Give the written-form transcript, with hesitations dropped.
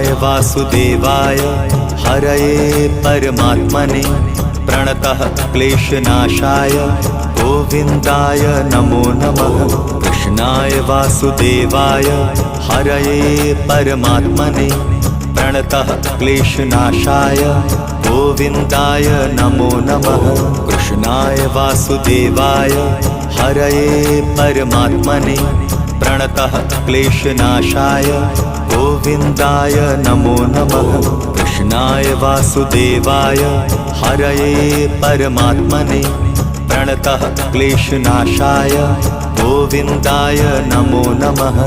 कृष्णाय वासुदेवाय हरये परमात्मने प्रणतः क्लेशनाशाय गोविन्दाय नमो नमः। कृष्णाय वासुदेवाय हरये परमात्मने प्रणतः क्लेशनाशाय गोविन्दाय नमो नमः। कृष्णाय वासुदेवाय हरये परमात्मने प्रणतः क्लेशनाशाय गोविन्दाय नमो नमः। कृष्णाय वासुदेवाय हरये परमात्मने प्रणतः क्लेशनाशाय गोविन्दाय नमो नमः।